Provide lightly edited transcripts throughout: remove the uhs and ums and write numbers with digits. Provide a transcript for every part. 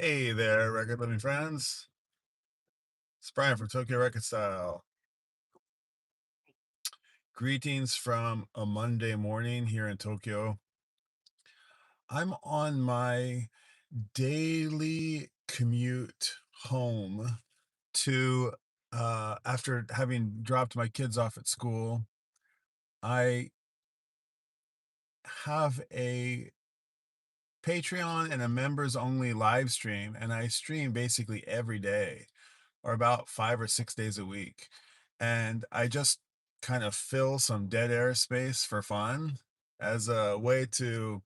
Hey there, record living friends. It's Brian from Tokyo Record Style. Greetings from a Monday morning here in Tokyo. I'm on my daily commute home to, after having dropped my kids off at school. I have a Patreon and a members only live stream, and I stream basically every day, or about 5 or 6 days a week. And I just kind of fill some dead air space for fun as a way to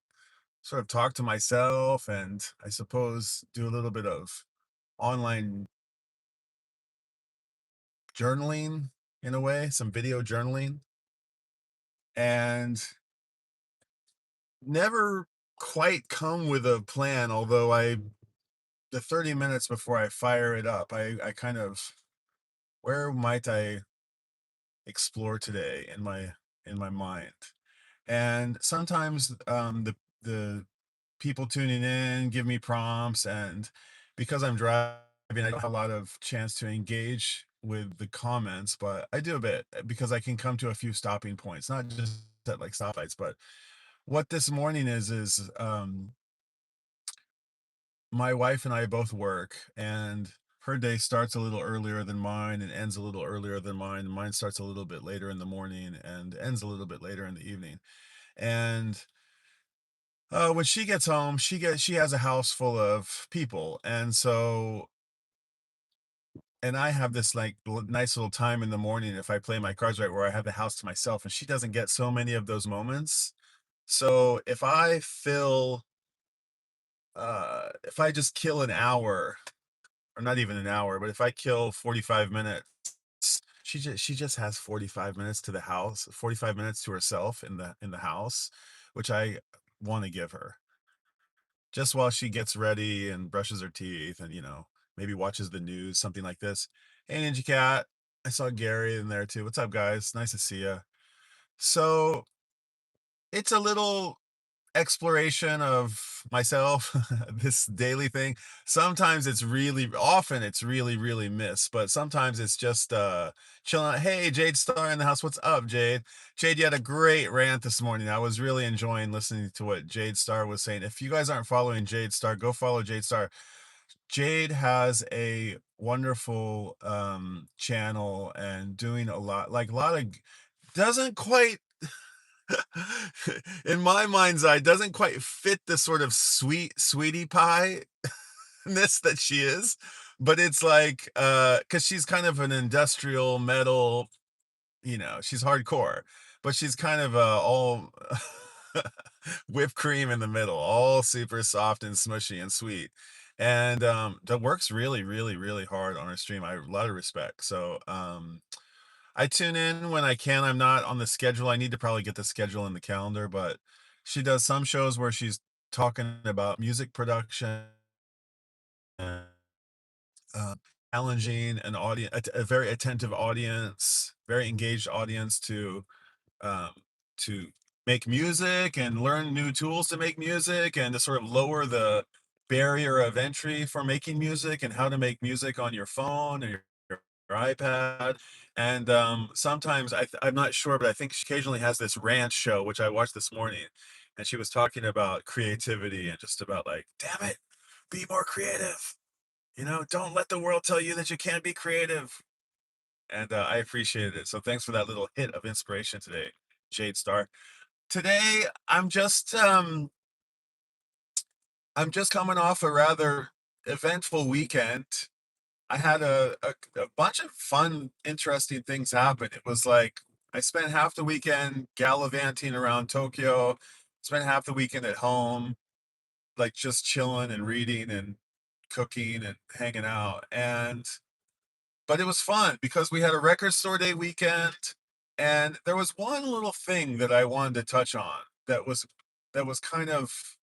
sort of talk to myself, and I suppose do a little bit of online journaling in a way, some video journaling. And never quite come with a plan, although the 30 minutes before I fire it up, I kind of, where might I explore today in my mind? And sometimes the people tuning in give me prompts, and because I'm driving, I don't have a lot of chance to engage with the comments, but I do a bit because I can come to a few stopping points, not just at like stoplights. But what this morning is my wife and I both work, and her day starts a little earlier than mine and ends a little earlier than mine, and mine starts a little bit later in the morning and ends a little bit later in the evening. And when she gets home, she has a house full of people, and so, and I have this like nice little time in the morning if I play my cards right, where I have the house to myself, and she doesn't get so many of those moments. So if I just kill an hour, or not even an hour, but if I kill 45 minutes, she just has 45 minutes to the house, 45 minutes to herself in the house, which I want to give her, just while she gets ready and brushes her teeth and, maybe watches the news, something like this. Hey, Ninja Cat. I saw Gary in there too. What's up, guys? Nice to see you. So it's a little exploration of myself, this daily thing. Sometimes it's really, really miss, but sometimes it's just chilling out. Hey, Jade Star in the house. What's up, Jade? Jade, you had a great rant this morning. I was really enjoying listening to what Jade Star was saying. If you guys aren't following Jade Star, go follow Jade Star. Jade has a wonderful channel and doing a lot, like a lot of, doesn't quite in my mind's eye, doesn't quite fit the sort of sweetie pie ness that she is. But it's like, because she's kind of an industrial metal, she's hardcore, but she's kind of all whipped cream in the middle, all super soft and smushy and sweet. And that works really, really, really hard on her stream. I have a lot of respect. So I tune in when I can. I'm not on the schedule. I need to probably get the schedule in the calendar, but she does some shows where she's talking about music production and uh, challenging an audience, a very attentive audience, very engaged audience um, to make music and learn new tools to make music, and to sort of lower the barrier of entry for making music, and how to make music on your phone and your iPad. And sometimes I'm not sure, but I think she occasionally has this ranch show, which I watched this morning, and she was talking about creativity and just about like, damn it, be more creative. Don't let the world tell you that you can't be creative. And I appreciated it. So thanks for that little hit of inspiration today, Jade Star. Today, I'm just coming off a rather eventful weekend. I had a bunch of fun, interesting things happen. It was like I spent half the weekend gallivanting around Tokyo, spent half the weekend at home, like just chilling and reading and cooking and hanging out. But it was fun because we had a record store day weekend, and there was one little thing that I wanted to touch on that was kind of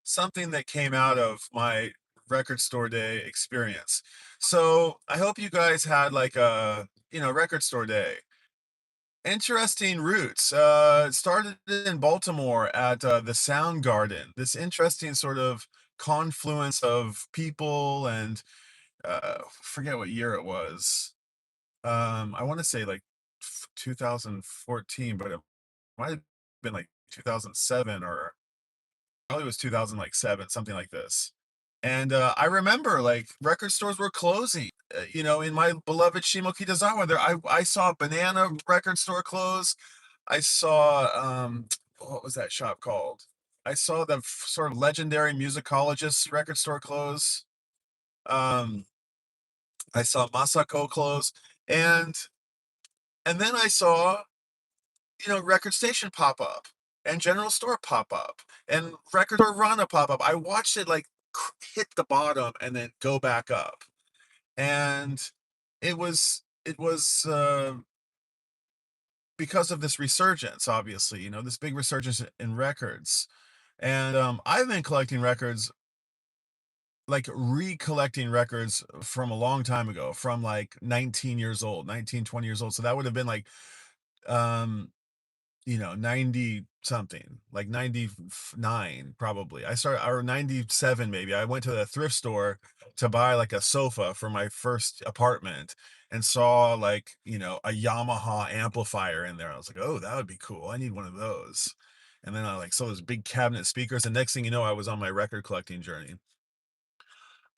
something that came out of my record store day experience. So I hope you guys had like a, record store day. Interesting roots. It started in Baltimore at the Sound Garden. This interesting sort of confluence of people, and forget what year it was. I want to say like 2014, but it might have been like 2007, or probably was 2007, something like this. And I remember like record stores were closing. In my beloved Shimokitazawa, I saw a Banana record store close. I saw what was that shop called? I saw the sort of legendary musicologist record store close. Um, I saw Masako close, and then I saw, record station pop up, and general store pop up, and record store Rana pop up. I watched it like hit the bottom and then go back up, and it was because of this resurgence, obviously, this big resurgence in records. And I've been collecting records, like recollecting records from a long time ago, from like 19 years old, 19, 20 years old. So that would have been like um 90 something, like 99 probably. I started, or 97 maybe. I went to the thrift store to buy like a sofa for my first apartment, and saw like, a Yamaha amplifier in there. I was like, oh, that would be cool. I need one of those. And then I like saw those big cabinet speakers, and next thing you know, I was on my record collecting journey.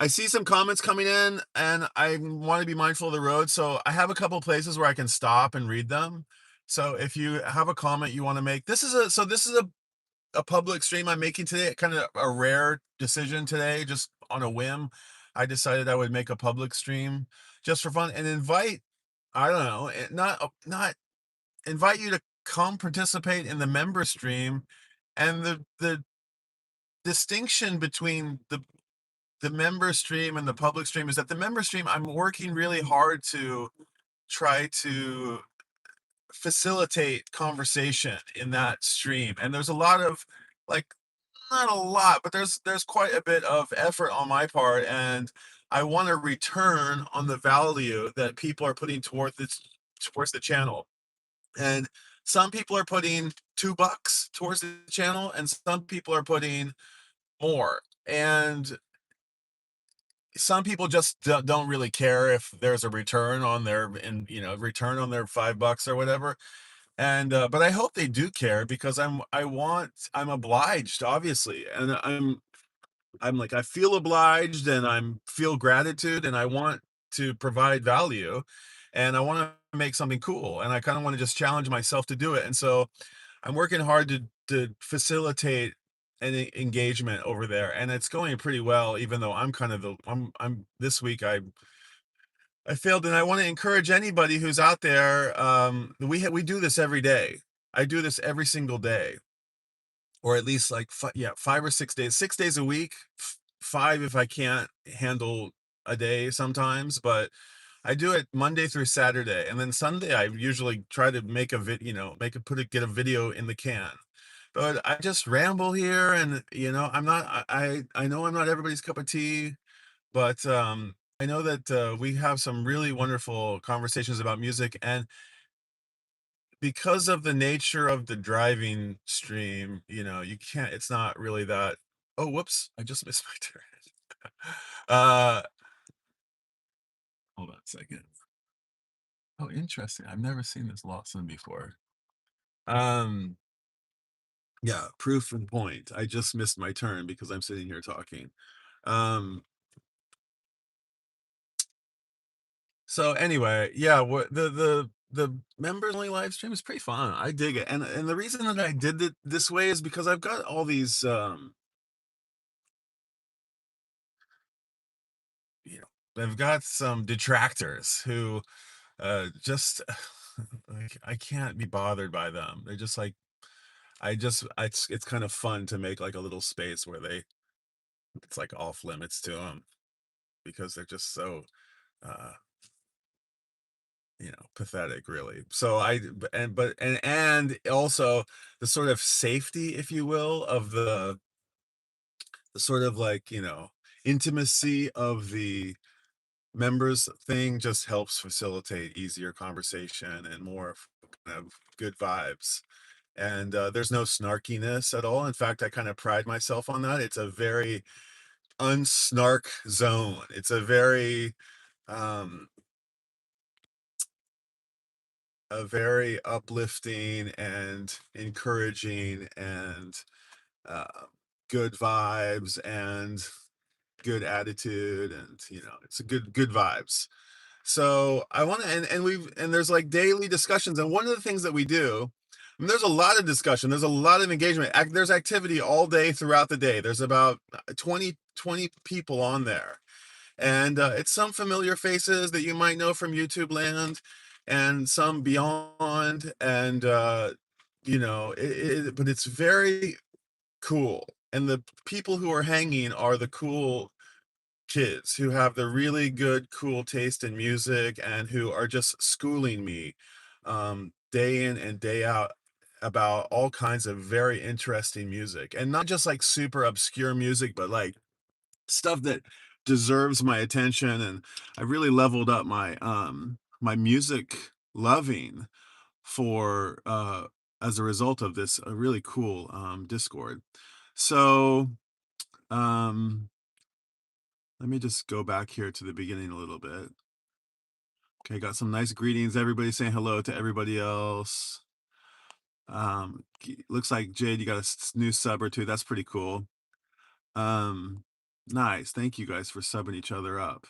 I see some comments coming in, and I want to be mindful of the road. So I have a couple places where I can stop and read them. So if you have a comment you want to make, this is a public stream I'm making today, kind of a rare decision today, just on a whim. I decided I would make a public stream just for fun, and invite, I don't know, not invite you to come participate in the member stream. And the distinction between the member stream and the public stream is that the member stream, I'm working really hard to try to facilitate conversation in that stream. And there's a lot of, like, not a lot, but there's quite a bit of effort on my part, and I want to return on the value that people are putting towards the channel. And some people are putting $2 towards the channel, and some people are putting more. And some people just don't really care if there's a return on their, and return on their $5 or whatever. And but I hope they do care, because I'm obliged, obviously. And I'm like, I feel obliged, and I'm feel gratitude, and I want to provide value, and I want to make something cool, and I kind of want to just challenge myself to do it. And so I'm working hard to facilitate an engagement over there, and it's going pretty well, even though I'm kind of the I'm this week I failed. And I want to encourage anybody who's out there. We do this every day. I do this every single day, or at least like 5 or 6 days, 6 days a week, five if I can't handle a day sometimes. But I do it Monday through Saturday, and then Sunday I usually try to make a vid, get a video in the can. But I just ramble here, and I'm not, I know I'm not everybody's cup of tea, but I know that we have some really wonderful conversations about music. And because of the nature of the driving stream, you can't, it's not really that. Oh, whoops, I just missed my turn. uh Hold on a second. Oh, interesting. I've never seen this Lawson before. um yeah, proof and point. I just missed my turn because I'm sitting here talking. um so anyway, yeah, what the members only live stream is pretty fun. I dig it. And the reason that I did it this way is because I've got all these, I've got some detractors who just like, I can't be bothered by them. They're just like, it's kind of fun to make like a little space where it's like off limits to them, because they're just so uh pathetic, really. So and also the sort of safety, if you will, of the sort of like, intimacy of the members thing just helps facilitate easier conversation and more kind of good vibes. And there's no snarkiness at all. In fact, I kind of pride myself on that. It's a very unsnark zone. It's um a very uplifting and encouraging and uh, good vibes and good attitude, and it's a good vibes. So I want to, and there's like daily discussions, and one of the things that we do, I mean, there's a lot of discussion, there's a lot of engagement, there's activity all day throughout the day. There's about 20 people on there, and it's some familiar faces that you might know from YouTube land, and some beyond, and but it's very cool. And the people who are hanging are the cool kids who have the really good, cool taste in music, and who are just schooling me day in and day out about all kinds of very interesting music, and not just like super obscure music, but like stuff that deserves my attention. And I really leveled up my music loving for as a result of this really cool Discord. So um let me just go back here to the beginning a little bit. Okay, got some nice greetings. Everybody saying hello to everybody else. Looks like Jade, you got a new sub or two. That's pretty cool. Nice. Thank you guys for subbing each other up.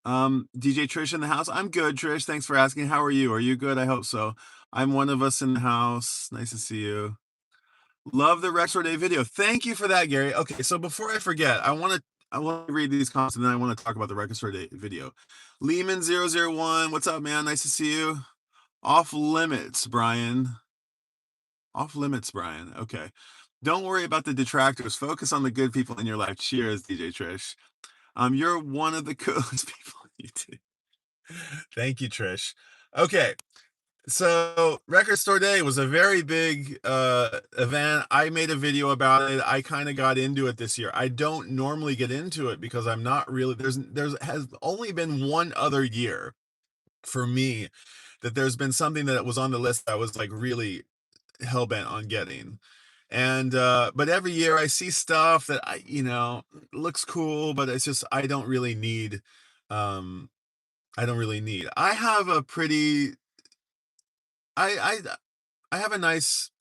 DJ Trish in the house. I'm good, Trish. Thanks for asking. How are you? Are you good? I hope so. I'm one of us in the house. Nice to see you. Love the Record Store Day video. Thank you for that, Gary. Okay, so before I forget, I want to read these comments, and then I want to talk about the Record Store Day video. Lehman001, what's up, man? Nice to see you. Off limits, Brian. Off limits, Brian. Okay. Don't worry about the detractors. Focus on the good people in your life. Cheers, DJ Trish. You're one of the coolest people on YouTube. Thank you, Trish. Okay. So Record Store Day was a very big event. I made a video about it. I kind of got into it this year. I don't normally get into it because I'm not really, there's has only been one other year for me that there's been something that was on the list that I was like really hell-bent on getting. And but every year I see stuff that looks cool, but it's just um I don't really need. I have a pretty I I have a nice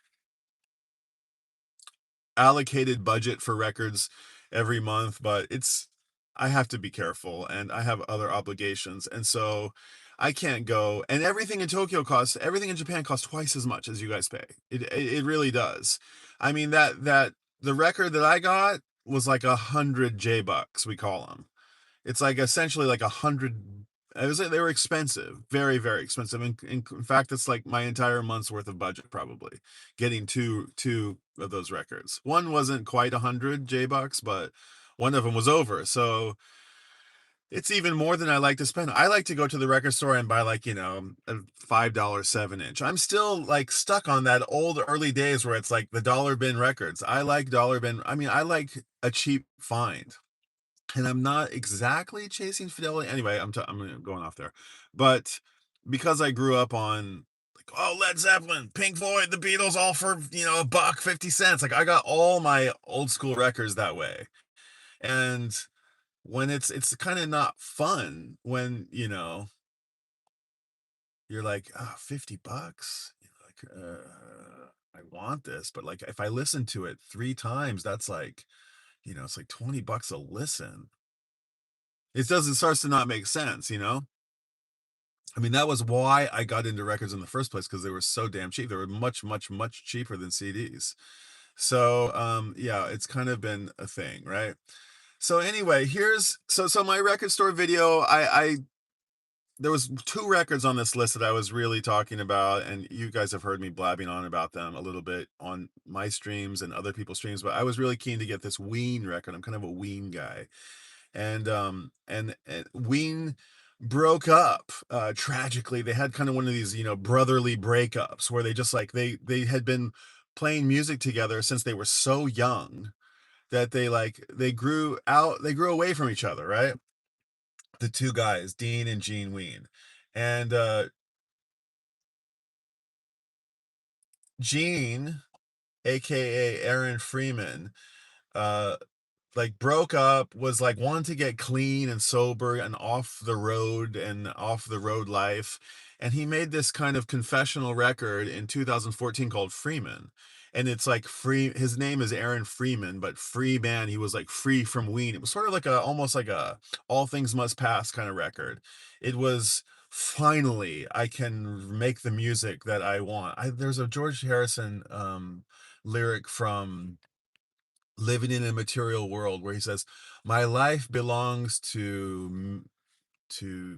allocated budget for records every month, but I have to be careful, and I have other obligations, and so I can't go. And everything in Japan costs twice as much as you guys pay. It really does. I mean, that the record that I got was like 100 J bucks, we call them. It's like essentially like 100. It was like they were expensive, very, very expensive. In fact, it's like my entire month's worth of budget, probably getting two of those records. One wasn't quite 100 J bucks, but one of them was over. So it's even more than I like to spend. I like to go to the record store and buy like, a $5 7-inch. I'm still like stuck on that old early days where it's like the dollar bin records. I like dollar bin. I mean, I like a cheap find, and I'm not exactly chasing fidelity. Anyway, I'm going off there, but because I grew up on like, oh, Led Zeppelin, Pink Floyd, the Beatles, all for $1.50. Like I got all my old school records that way, and when it's kind of not fun when you're like, oh, $50. I want this, but like if I listen to it 3 times, that's like it's like $20 a listen. It doesn't starts to not make sense. I mean, that was why I got into records in the first place, because they were so damn cheap. They were much, much, much cheaper than CDs. So, yeah, it's kind of been a thing, right? So anyway, so my record store video. I There was 2 records on this list that I was really talking about, and you guys have heard me blabbing on about them a little bit on my streams and other people's streams. But I was really keen to get this Ween record. I'm kind of a Ween guy, and Ween broke up tragically. They had kind of one of these brotherly breakups where they just like they had been playing music together since they were so young that they grew away from each other, right? The 2 guys, Dean and Gene Ween. And Gene, aka Aaron Freeman, uh like broke up, was like wanting to get clean and sober and off the road life. And he made this kind of confessional record in 2014 called Freeman. And it's like free, his name is Aaron Freeman, but free man, he was like free from weed. It was sort of like a almost like a all things must pass kind of record. It was finally I can make the music that I want. There's a George Harrison lyric from Living in a Material World where he says, "My life belongs to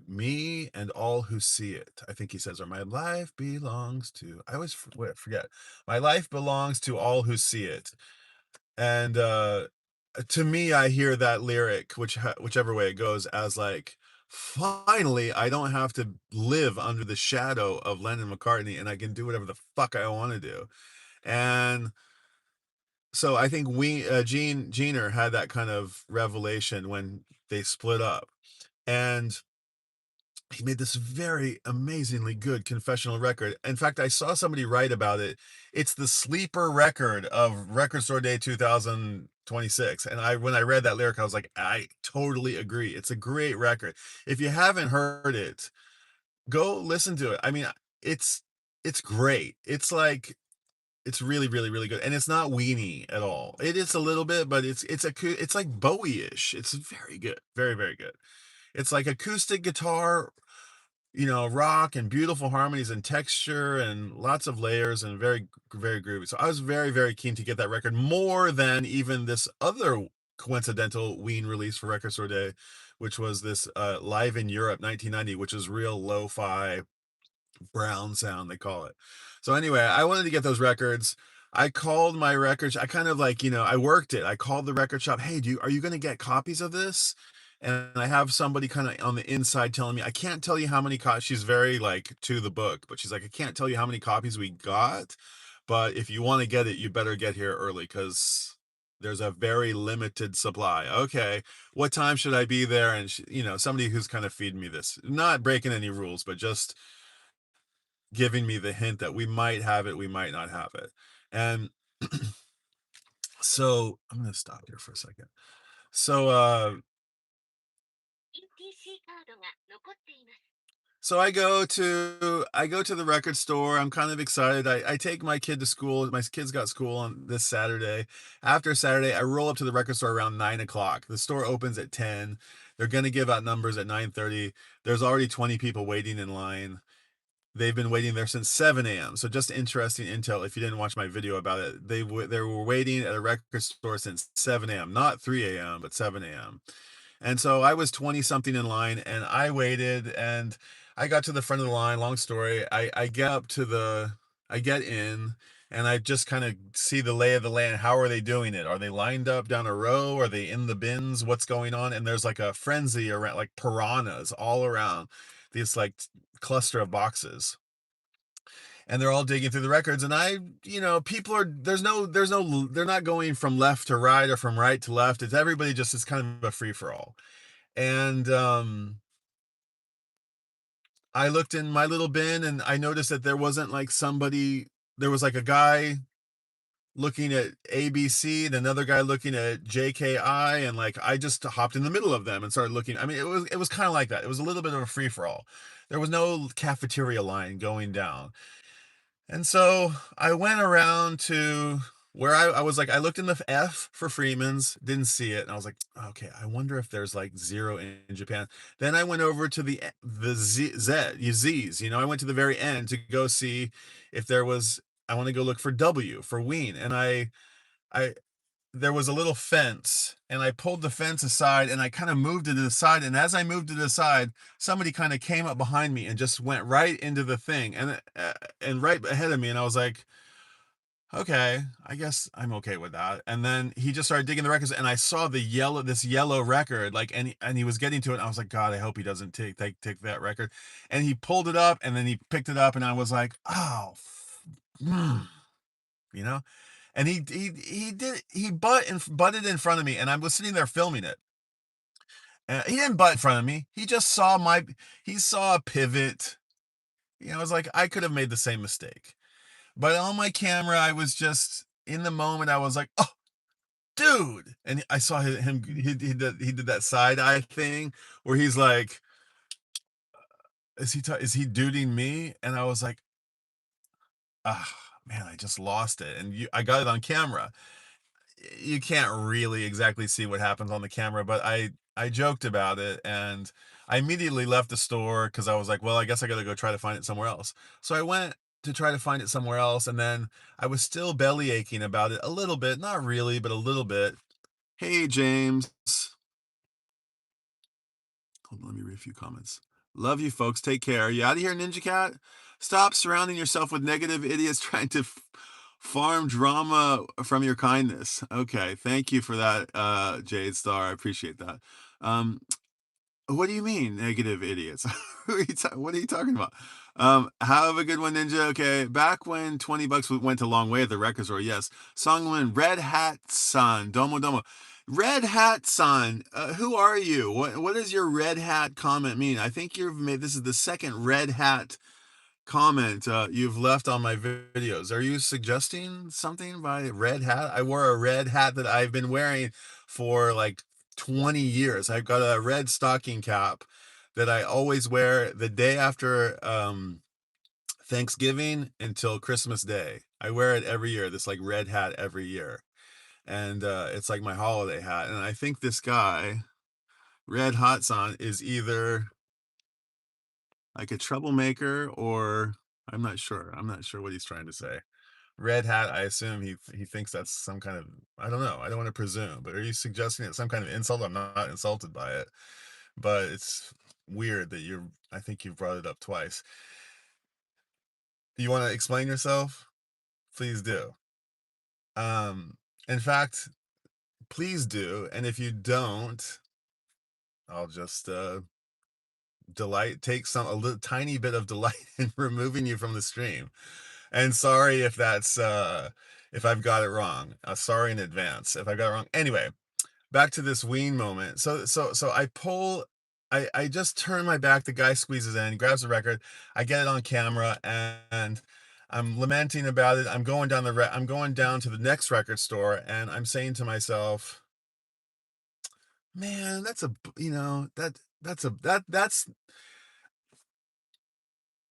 me and all who see it." I think he says, or my life belongs to. I always forget. My life belongs to all who see it. And to me, I hear that lyric, whichever way it goes, as like, finally, I don't have to live under the shadow of Lennon McCartney, and I can do whatever the fuck I want to do. And so I think Gene Jeaner had that kind of revelation when they split up, and he made this very amazingly good confessional record. In fact, I saw somebody write about it. It's the sleeper record of Record Store Day 2026. And when I read that lyric, I was like, I totally agree. It's a great record. If you haven't heard it, go listen to it. I mean, it's it's great. It's like it's really, really, really good, and it's not weenie at all. It is a little bit, but it's like Bowie-ish. It's very good, very, very good. It's like acoustic guitar, rock and beautiful harmonies and texture and lots of layers and very, very groovy. So I was very, very keen to get that record more than even this other coincidental Ween release for Record Store Day, which was this Live in Europe 1990, which is real lo-fi brown sound, they call it. So anyway, I wanted to get those records. I called my record. I kind of like, I worked it. I called the record shop. Hey, are you going to get copies of this? And I have somebody kind of on the inside telling me, I can't tell you how many copies. She's very like to the book, but she's like, I can't tell you how many copies we got, but if you want to get it, you better get here early because there's a very limited supply. Okay, what time should I be there? And somebody who's kind of feeding me this, not breaking any rules, but just giving me the hint that we might have it, we might not have it. And so I'm going to stop here for a second. So, so I go to the record store. I'm kind of excited. I take my kid to school. My kid's got school on this Saturday. After Saturday, I roll up to the record store around 9 o'clock. The store opens at 10. They're going to give out numbers at 9:30. There's already 20 people waiting in line. They've been waiting there since 7 a.m. So just interesting intel. If you didn't watch my video about it, they were waiting at a record store since 7 a.m. Not 3 a.m., but 7 a.m. And so I was 20 something in line and I waited and I got to the front of the line. Long story. I get in and I just kind of see the lay of the land. How are they doing it? Are they lined up down a row? Are they in the bins? What's going on? And there's like a frenzy around, like piranhas all around this like cluster of boxes, and they're all digging through the records. And people are, they're not going from left to right or from right to left. It's everybody just is kind of a free for all. And I looked in my little bin and I noticed that there wasn't like somebody, there was like a guy looking at ABC and another guy looking at JKI, and like I just hopped in the middle of them and started looking. I mean, it was kind of like that. It was a little bit of a free for all. There was no cafeteria line going down. And so I went around to where I was like, I looked in the F for Freeman's, didn't see it. And I was like, okay, I wonder if there's like zero in Japan. Then I went over to the Z's, I went to the very end to go see if there was, I want to go look for W for Ween. And I, there was a little fence and I pulled the fence aside and I kind of moved it aside. And as I moved it aside, somebody kind of came up behind me and just went right into the thing and right ahead of me. And I was like, okay, I guess I'm okay with that. And then he just started digging the records and I saw this yellow record, like, and he was getting to it. And I was like, God, I hope he doesn't take that record. And he pulled it up and then he picked it up and I was like, oh, mm, you know? And he butted in front of me, and I was sitting there filming it. And he didn't butt in front of me. He just he saw a pivot. I was like, I could have made the same mistake. But on my camera, I was just in the moment. I was like, oh, dude. And I saw him, he did that side eye thing where he's like, is he duding me? And I was like, ah, man, I just lost it. And I got it on camera. You can't really exactly see what happens on the camera, but I joked about it, and I immediately left the store because I was like, well, I guess I got to go try to find it somewhere else. So I went to try to find it somewhere else, and then I was still belly aching about it a little bit, not really, but a little bit. Hey, James. Hold on, let me read a few comments. Love you, folks. Take care. You out of here, Ninja Cat? Stop surrounding yourself with negative idiots trying to farm drama from your kindness. Okay, thank you for that, Jade Star. I appreciate that. Um, what do you mean, negative idiots? What are you talking about? Have a good one, Ninja. Okay, back when $20 went a long way at the record store, yes. Songwin, Red Hat San, Domo Domo. Red Hat San, who are you? What does your Red Hat comment mean? I think you've made this is the second Red Hat comment you've left on my videos. Are you suggesting something by red hat? I wore a red hat that I've been wearing for like 20 years. I've got a red stocking cap that I always wear the day after Thanksgiving until Christmas Day. I wear it every year, this like red hat every year. And it's like my holiday hat. And I think this guy, Red Hot Son, is either like a troublemaker or I'm not sure. I'm not sure what he's trying to say. Red hat, I assume he thinks that's some kind of, I don't know. I don't want to presume, but are you suggesting it's some kind of insult? I'm not insulted by it, but it's weird that I think you've brought it up twice. You want to explain yourself? Please do. Um, in fact, please do. And if you don't, I'll just take a little tiny bit of delight in removing you from the stream. And sorry if that's if I've got it wrong. Sorry in advance if I got it wrong. Anyway, back to this wean moment. So I just turn my back, the guy squeezes in, grabs the record, I get it on camera, and I'm lamenting about it. I'm going down to the next record store, and I'm saying to myself, man, that's a you know, that's a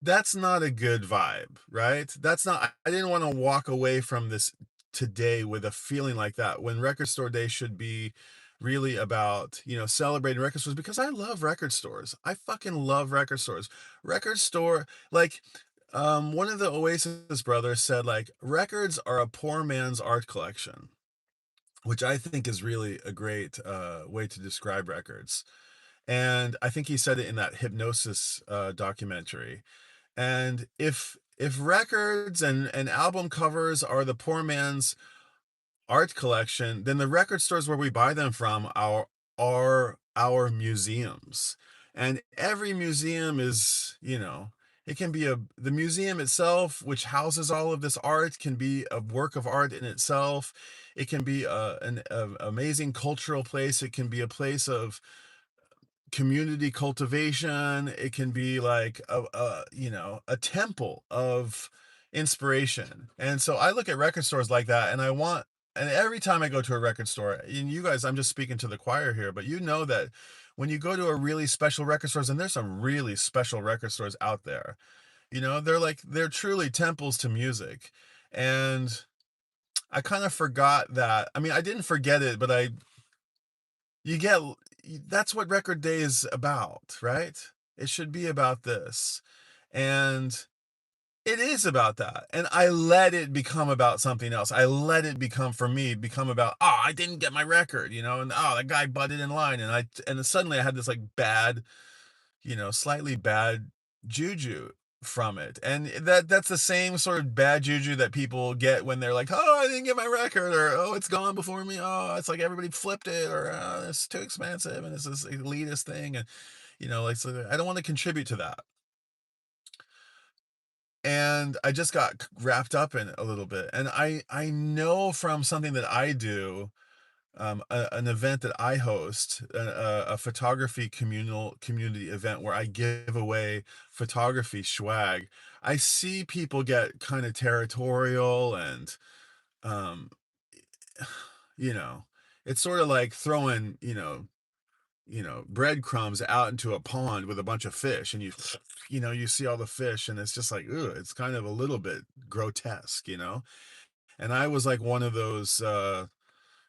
that's not a good vibe, right? That's not I didn't want to walk away from this today with a feeling like that when record store day should be really about, celebrating record stores because I love record stores. I fucking love record stores. Record store like one of the Oasis brothers said like records are a poor man's art collection, which I think is really a great way to describe records. And I think he said it in that Hypnosis documentary. And if records and album covers are the poor man's art collection, then the record stores where we buy them from are our museums. And every museum is, it can be the museum itself, which houses all of this art, can be a work of art in itself. It can be an amazing cultural place. It can be a place of community cultivation. It can be like a temple of inspiration. And so I look at record stores like that, and every time I go to a record store, and you guys, I'm just speaking to the choir here, but you know that when you go to a really special record stores, and there's some really special record stores out there, they're truly temples to music. And I kind of forgot that. I mean, I didn't forget it, but you get that's what record day is about, right? It should be about this. And it is about that. And I let it become about something else. I let it become about, oh, I didn't get my record, and oh, that guy butted in line. And then suddenly I had this like bad, slightly bad juju from it. And that's the same sort of bad juju that people get when they're like, oh, I didn't get my record, or oh, it's gone before me. Oh, it's like everybody flipped it, or oh, it's too expensive and it's this elitist thing. And like, so I don't want to contribute to that. And I just got wrapped up in it a little bit. And I know from something that I do, an event that I host, a photography community event where I give away photography swag. I see people get kind of territorial and, um, you know, it's sort of like throwing, breadcrumbs out into a pond with a bunch of fish, and you see all the fish, and it's just like, ugh, it's kind of a little bit grotesque. And I was like one of those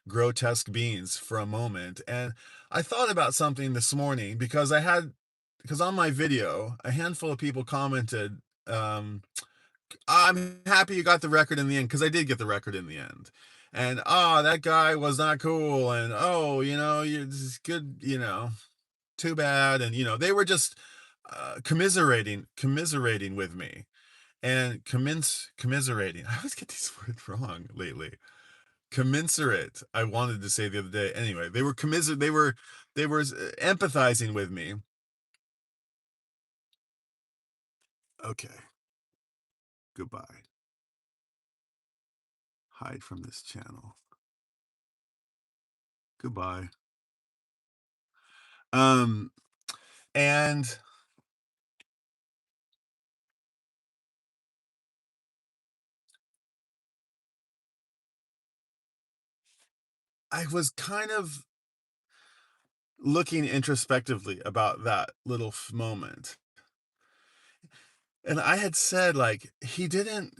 grotesque beings for a moment. And I thought about something this morning because on my video, a handful of people commented, I'm happy you got the record in the end, because I did get the record in the end. And that guy was not cool, and you're just good, too bad. And they were just commiserating with me, and commiserating. I always get these words wrong lately. Commensurate, I wanted to say the other day. Anyway, they were empathizing with me. Okay, goodbye. Hide from this channel. Goodbye. Um, and I was kind of looking introspectively about that little moment. And I had said, like, he didn't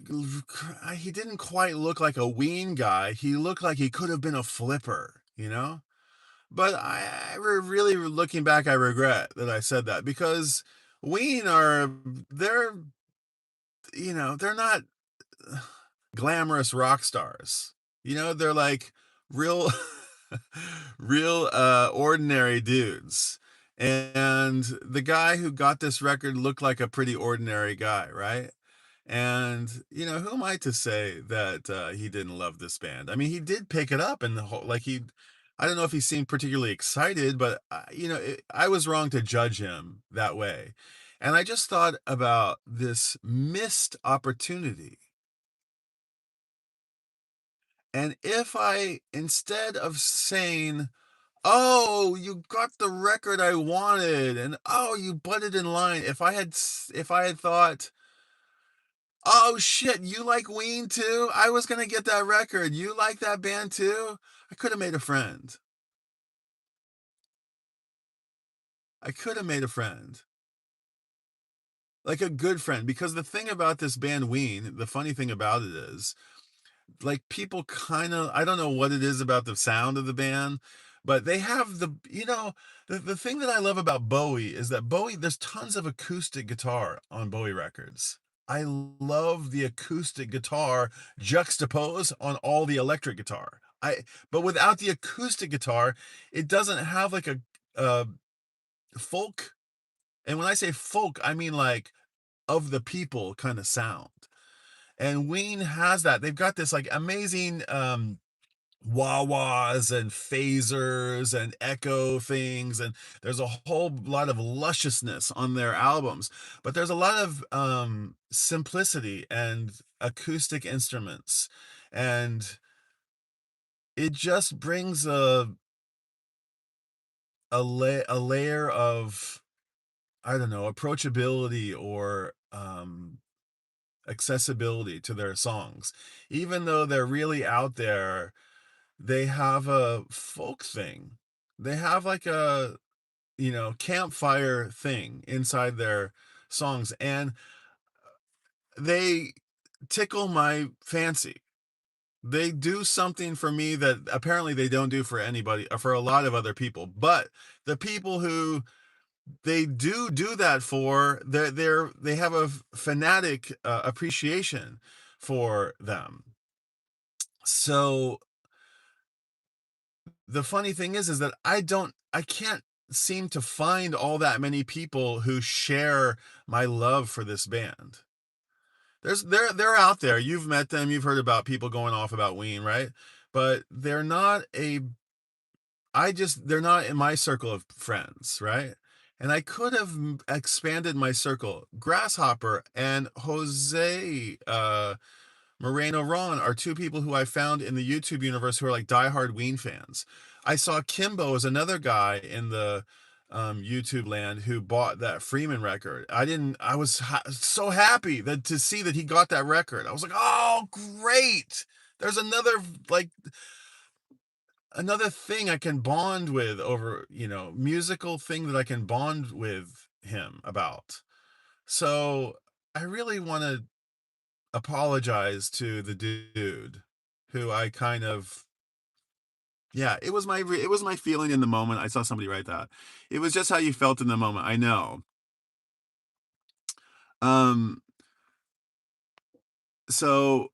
quite look like a ween guy. He looked like he could have been a flipper. But really looking back, I regret that I said that, because ween they're not glamorous rock stars. They're like real real ordinary dudes. And the guy who got this record looked like a pretty ordinary guy, right? And who am I to say that he didn't love this band? I mean, he did pick it up, and the whole, like, I don't know if he seemed particularly excited, but I was wrong to judge him that way. And I just thought about this missed opportunity. And if I, instead of saying, "Oh, you got the record I wanted," and "Oh, you butted in line," if I had thought, "Oh shit, you like Ween too? I was gonna get that record. You like that band too?" I could have made a friend. I could have made a friend. Like a good friend. Because the thing about this band Ween, the funny thing about it is, like, people kind of, I don't know what it is about the sound of the band, but they have the thing that I love about Bowie is that there's tons of acoustic guitar on Bowie records. I love the acoustic guitar juxtaposed on all the electric guitar. But without the acoustic guitar, it doesn't have like a folk. And when I say folk, I mean like of the people kind of sound. And Ween has that. They've got this like amazing wah-wahs and phasers and echo things, and there's a whole lot of lusciousness on their albums, but there's a lot of simplicity and acoustic instruments, and it just brings a layer of, I don't know, approachability or accessibility to their songs. Even though they're really out there, they have a folk thing. They have like a, campfire thing inside their songs, and they tickle my fancy. They do something for me that apparently they don't do for anybody, for a lot of other people. But the people who they do that for, they have a fanatic appreciation for them. So the funny thing is that I can't seem to find all that many people who share my love for this band. They're out there. You've met them. You've heard about people going off about Ween, right? But they're not in my circle of friends, right? And I could have expanded my circle. Grasshopper and Jose Moreno Ron are two people who I found in the YouTube universe who are like diehard Ween fans. I saw Kimbo as another guy in the YouTube land who bought that Freeman record. I was so happy that to see that he got that record. I was like, oh, great. There's another, like, another thing I can bond with over, musical thing that I can bond with him about. So I really want to apologize to the dude who I kind of, yeah, it was my feeling in the moment. I saw somebody write that. It was just how you felt in the moment. I know. Um so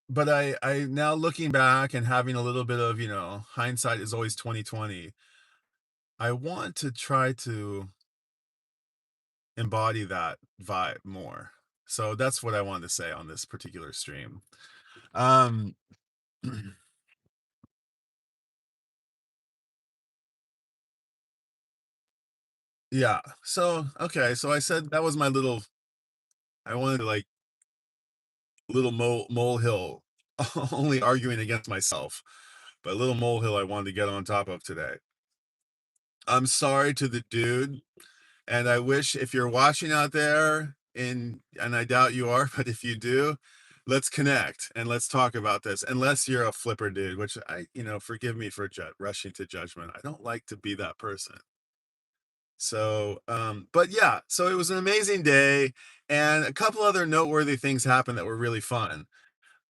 but I now looking back and having a little bit of, hindsight is always 2020. I want to try to embody that vibe more. So that's what I wanted to say on this particular stream. Um yeah. So okay, so I said that was my little, I wanted to like little molehill only arguing against myself, but a little molehill I wanted to get on top of today. I'm sorry to the dude, and I wish if you're watching out there, and I doubt you are, but if you do, let's connect and let's talk about this. Unless you're a flipper dude, which forgive me for rushing to judgment. I don't like to be that person. So, but yeah, so it was an amazing day, and a couple other noteworthy things happened that were really fun.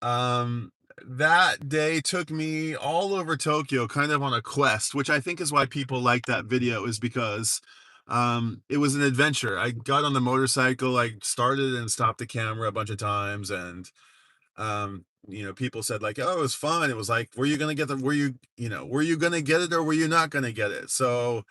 Um, that day took me all over Tokyo, kind of on a quest, which I think is why people like that video, is because it was an adventure. I got on the motorcycle, I started and stopped the camera a bunch of times, and people said like, "Oh, it was fun." It was like, "Were you gonna get the? Were you gonna get it, or were you not gonna get it?" So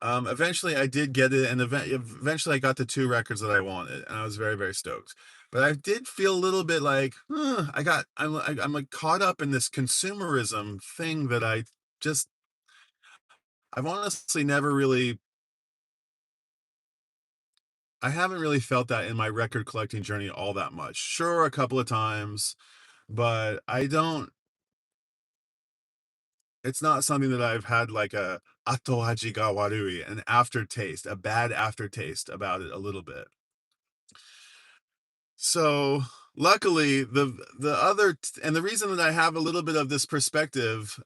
eventually I did get it, and eventually I got the two records that I wanted, and I was very, very stoked. But I did feel a little bit like, I'm like caught up in this consumerism thing that just, I've honestly never really, I haven't really felt that in my record collecting journey all that much. Sure, a couple of times, but I don't, it's not something that I've had like a ato haji ga warui, an aftertaste, a bad aftertaste about it a little bit. So, luckily, and the reason that I have a little bit of this perspective,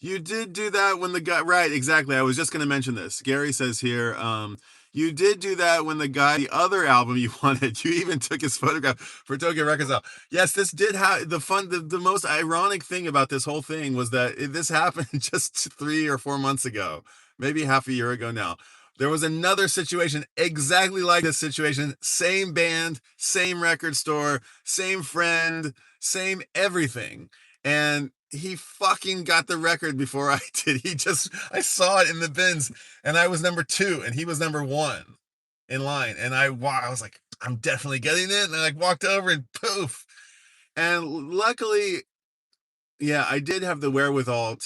you did do that when the guy, right, exactly. I was just going to mention this. Gary says here, you did do that when the guy, the other album you wanted, you even took his photograph for Tokyo Records. Yes, this did have the most ironic thing about this whole thing was that this happened just 3 or 4 months ago, maybe half a year ago now. There was another situation exactly like this situation, same band, same record store, same friend, same everything. And he fucking got the record before I did. I saw it in the bins, and I was number two and he was number one in line. And I was like, I'm definitely getting it. And I like walked over and poof. And luckily, yeah, I did have the wherewithal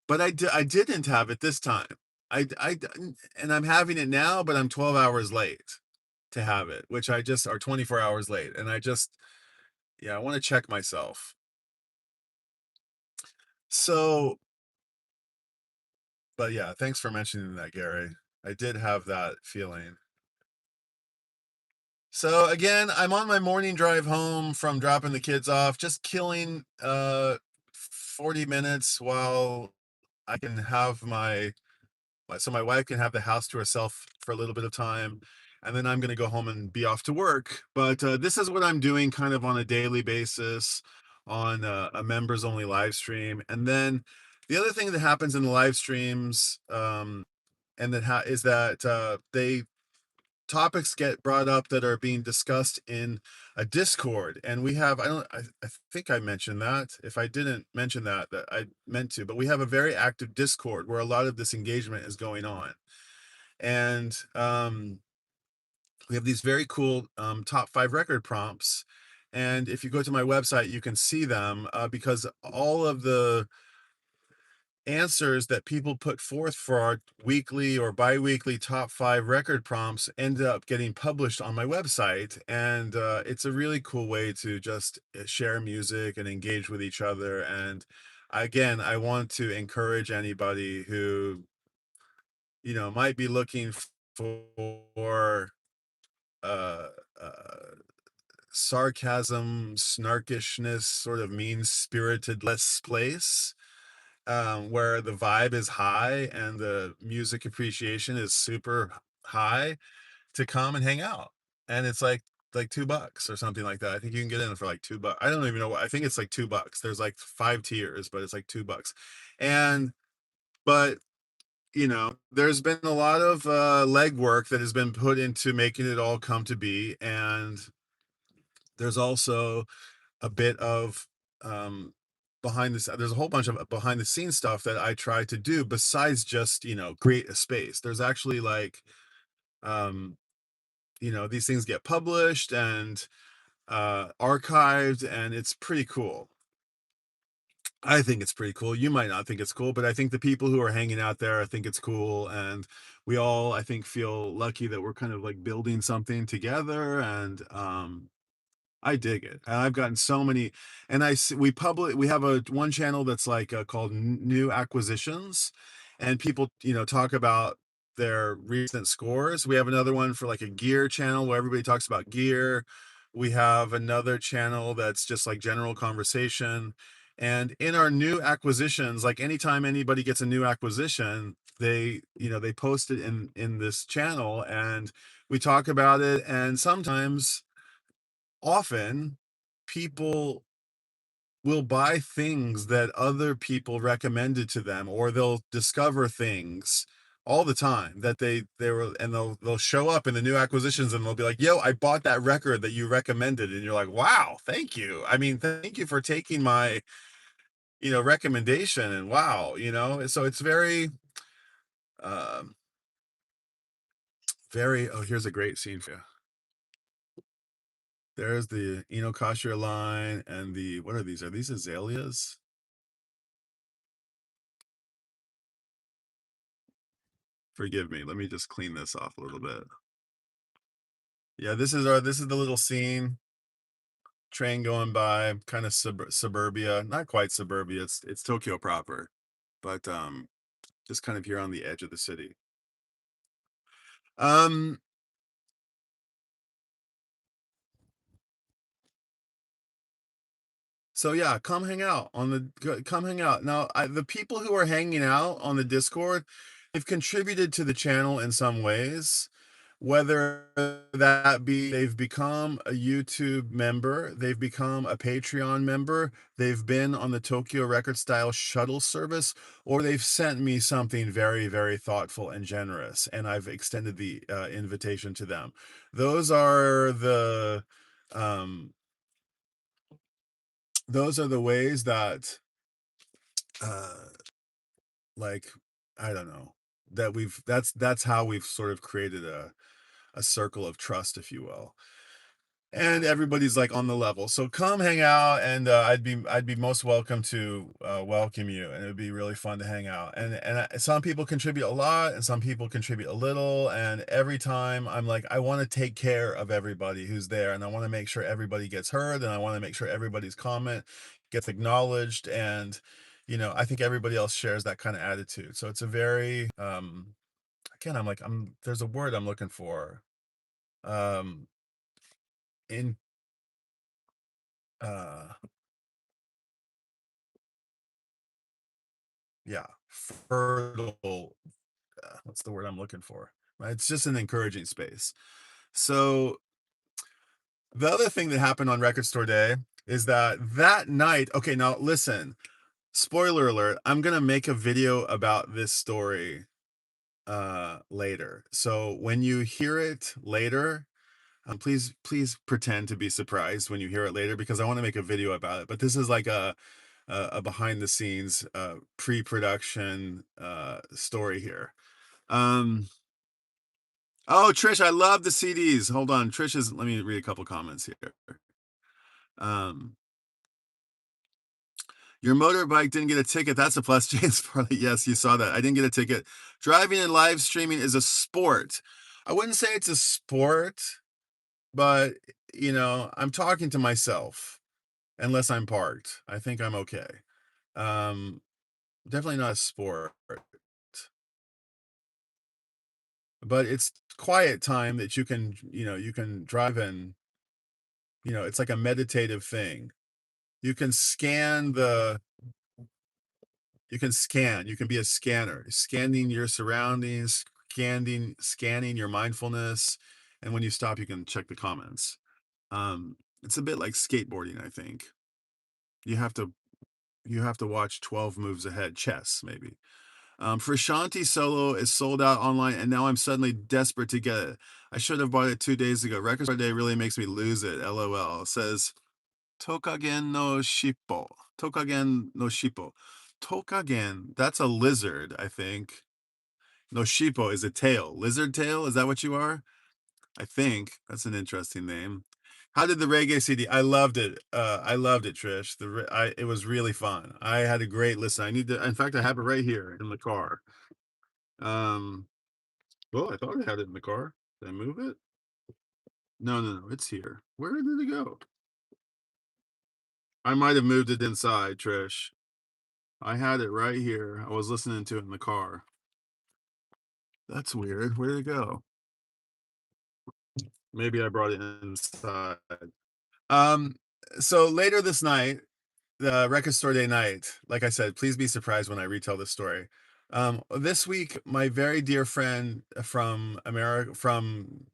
but I didn't have it this time. I, and I'm having it now, but I'm 12 hours late to have it, which I just are 24 hours late. And yeah, I want to check myself. So, but yeah, thanks for mentioning that, Gary. I did have that feeling. So again, I'm on my morning drive home from dropping the kids off, just killing 40 minutes while I can have my wife can have the house to herself for a little bit of time, and then I'm going to go home and be off to work. But this is what I'm doing kind of on a daily basis on a members only live stream. And then the other thing that happens in the live streams, and is that they topics get brought up that are being discussed in a Discord, and we have, I think I mentioned that. If I didn't mention that, that I meant to, but we have a very active Discord where a lot of this engagement is going on. And we have these very cool top 5 record prompts, and if you go to my website you can see them, because all of the answers that people put forth for our weekly or bi-weekly top 5 record prompts end up getting published on my website. And it's a really cool way to just share music and engage with each other. And again, I want to encourage anybody who might be looking for sarcasm, snarkishness, sort of mean-spiritedless place, where the vibe is high and the music appreciation is super high, to come and hang out. And it's like $2 or something like that. I think you can get in for like $2. I don't even know what, I think it's like $2. There's like 5 tiers, but it's like $2. And but there's been a lot of legwork that has been put into making it all come to be. And there's also a bit of um there's a whole bunch of behind the scenes stuff that I try to do besides just create a space. There's actually like um these things get published and archived, and it's pretty cool. I think it's pretty cool. You might not think it's cool, but I think the people who are hanging out there, I think it's cool. And we all, I think, feel lucky that we're kind of like building something together. And I dig it. And I've gotten so many, and we have a one channel that's like called New Acquisitions, and people, talk about their recent scores. We have another one for like a gear channel where everybody talks about gear. We have another channel that's just like general conversation. And in our new acquisitions, like anytime anybody gets a new acquisition, they post it in this channel, and we talk about it. And sometimes, often, people will buy things that other people recommended to them, or they'll discover things all the time that they were, and they'll show up in the new acquisitions, and they'll be like, yo, I bought that record that you recommended. And you're like, wow, thank you. I mean, thank you for taking my recommendation. And wow, so it's very um very, oh, here's a great scene for you. There's the Kasher line, and what are these? Are these azaleas? Forgive me. Let me just clean this off a little bit. Yeah, this is the little scene. Train going by, kind of suburbia, not quite suburbia. It's Tokyo proper, but just kind of here on the edge of the city. Um, so yeah, come hang out. Now, the people who are hanging out on the Discord, they've contributed to the channel in some ways, whether that be they've become a YouTube member, they've become a Patreon member, they've been on the Tokyo Record Style shuttle service, or they've sent me something very, very thoughtful and generous, and I've extended the invitation to them. Those are the um, those are the ways that, uh, like, I don't know, that that's how we've sort of created a circle of trust, if you will. And everybody's like on the level. So come hang out, and I'd be most welcome to welcome you, and it would be really fun to hang out. Some people contribute a lot, and some people contribute a little, and every time I'm like, I want to take care of everybody who's there, and I want to make sure everybody gets heard, and I want to make sure everybody's comment gets acknowledged. And I think everybody else shares that kind of attitude. So it's a very again, there's a word I'm looking for. um in uh yeah, fertile, what's the word I'm looking for? Right, it's just an encouraging space. So the other thing that happened on Record Store Day is that night, okay, now listen, spoiler alert, I'm gonna make a video about this story later. So when you hear it later, please pretend to be surprised when you hear it later, because I want to make a video about it. But this is like a behind the scenes pre-production story here. Um oh, Trish, I love the CDs. Hold on, let me read a couple comments here. Um your motorbike didn't get a ticket. That's a plus, James Farley. Yes, you saw that. I didn't get a ticket. Driving and live streaming is a sport. I wouldn't say it's a sport, but I'm talking to myself unless I'm parked. I think I'm okay. Um, Definitely not a sport. but it's quiet time that you can, you can drive in, it's like a meditative thing. You can scan the you can be a scanner, scanning your surroundings, scanning your mindfulness, and when you stop, you can check the comments. It's a bit like skateboarding, I think. You have to you have to watch 12 moves ahead, chess maybe. Frusciante solo is sold out online, and now I'm suddenly desperate to get it. I should have bought it 2 days ago. Record Store Day really makes me lose it. LOL. Says Tokagen no Shippo. Tokagen no Shippo. Tokagen, that's a lizard, I think. No Shippo is a tail. Lizard tail? Is that what you are? I think. That's an interesting name. How did the reggae CD? I loved it. I loved it, Trish. It was really fun. I had a great listen. I need to. In fact, I have it right here in the car. Um, well, I thought I had it in the car. Did I move it? No, no, no. It's here. Where did it go? I might have moved it inside, Trish. I had it right here. I was listening to it in the car. That's weird. Where did it go? Maybe I brought it inside. Um, so later this night, the record store day night, like I said, please be surprised when I retell this story. This week, my very dear friend from America, from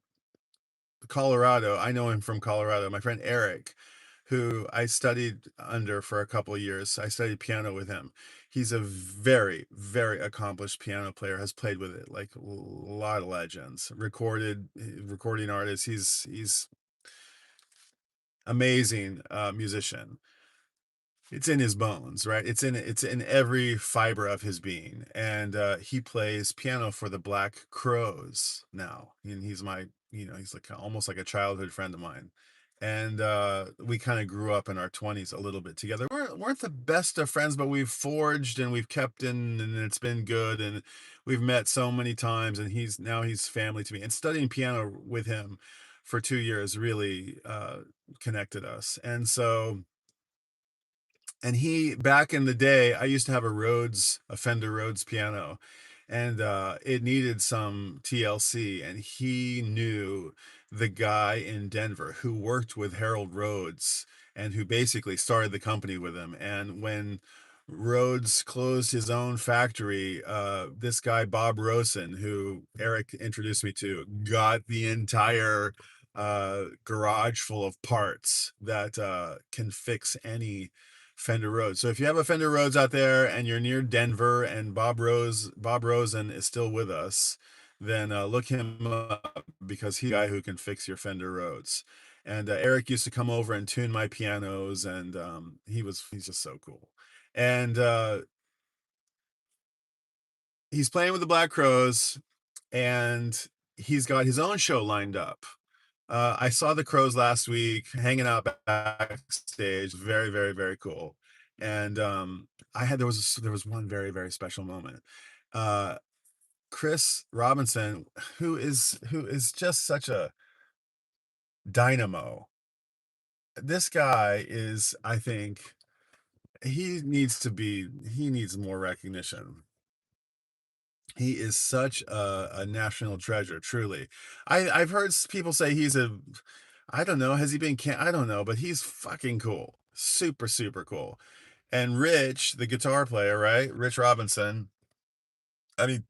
Colorado, I know him from Colorado, my friend Erik, who I studied under for a couple of years. I studied piano with him. He's a very, very accomplished piano player, has played with it like a lot of legends, recording artist. He's amazing musician. It's in his bones, right? It's in every fiber of his being. And he plays piano for the Black Crows now. And he's my, he's like almost like a childhood friend of mine. And we kind of grew up in our 20s a little bit together. Weren't the best of friends, but we've forged and we've kept in, and it's been good. And we've met so many times, and he's family to me. And studying piano with him for 2 years really connected us. And he, back in the day, I used to have a Fender Rhodes piano, and it needed some TLC, and he knew the guy in Denver who worked with Harold Rhodes and who basically started the company with him. And when Rhodes closed his own factory, this guy Bob Rosen, who Erik introduced me to, got the entire garage full of parts that can fix any Fender Rhodes. So if you have a Fender Rhodes out there and you're near Denver and Bob Rosen is still with us, then look him up, because he's the guy who can fix your Fender Rhodes. And Erik used to come over and tune my pianos, and he's just so cool. And he's playing with the Black Crows, and he's got his own show lined up. I saw the Crows last week hanging out backstage. Very, very, very cool. And there was one very, very special moment. Uh, Chris Robinson, who is just such a dynamo. This guy is, I think, he needs more recognition. He is such a national treasure, truly. I've heard people say I don't know, has he been I don't know, but he's fucking cool. Super, super cool. And Rich, the guitar player, right? Rich Robinson. I mean,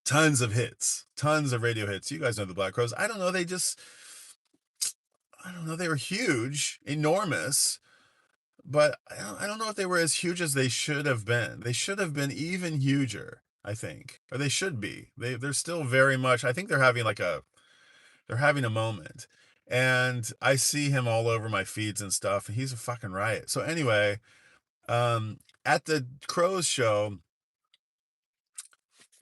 tons of hits, tons of radio hits. You guys know the Black Crowes. I don't know, they were huge, enormous, but I don't know if they were as huge as they should have been. They should have been even huger, I think. Or they should be. They're still very much, I think they're having a moment. And I see him all over my feeds and stuff, and he's a fucking riot. So anyway, at the Crows show,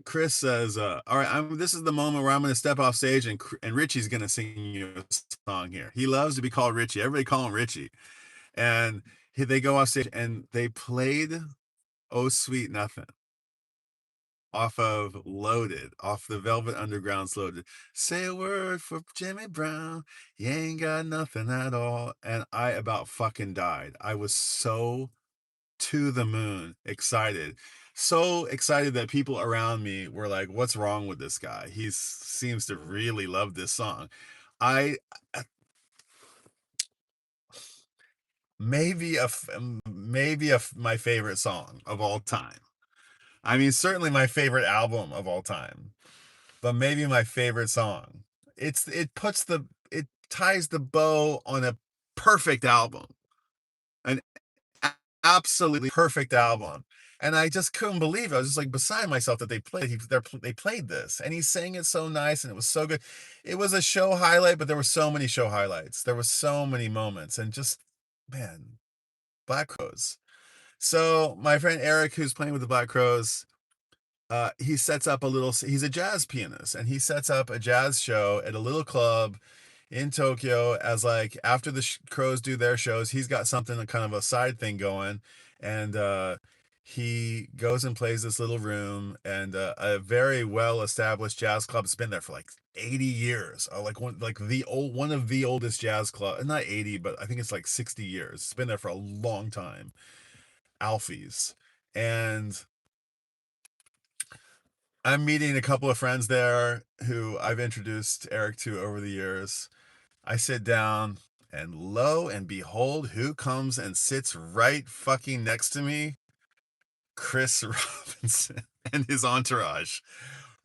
Chris says, "All right, this is the moment where I'm going to step off stage, and Richie's going to sing you a song here. He loves to be called Richie. Everybody call him Richie." And they go off stage and they played "Oh Sweet Nothing" off the Velvet Underground's Loaded. Say a word for Jimmy Brown, you ain't got nothing at all. And I about fucking died. I was so to the moon excited. so excited that people around me were like, "What's wrong with this guy? He seems to really love this song." I maybe my favorite song of all time. I mean, certainly my favorite album of all time, but maybe my favorite song. It ties the bow on a perfect album, an absolutely perfect album. And I just couldn't believe it. I was just like beside myself that they played this, and he sang it so nice, and it was so good. It was a show highlight, but there were so many show highlights. There were so many moments, and just man, Black Crowes. So my friend Eric, who's playing with the Black Crowes, he sets up a little. He's a jazz pianist, and he sets up a jazz show at a little club in Tokyo. As like after the Crows do their shows, he's got something kind of a side thing going, and he goes and plays this little room, and a very well established jazz club. It's been there for like 80 years. One of the oldest jazz club, not 80, but I think it's like 60 years. It's been there for a long time. Alfie's. And I'm meeting a couple of friends there who I've introduced Eric to over the years. I sit down, and lo and behold, who comes and sits right fucking next to me? Chris Robinson and his entourage,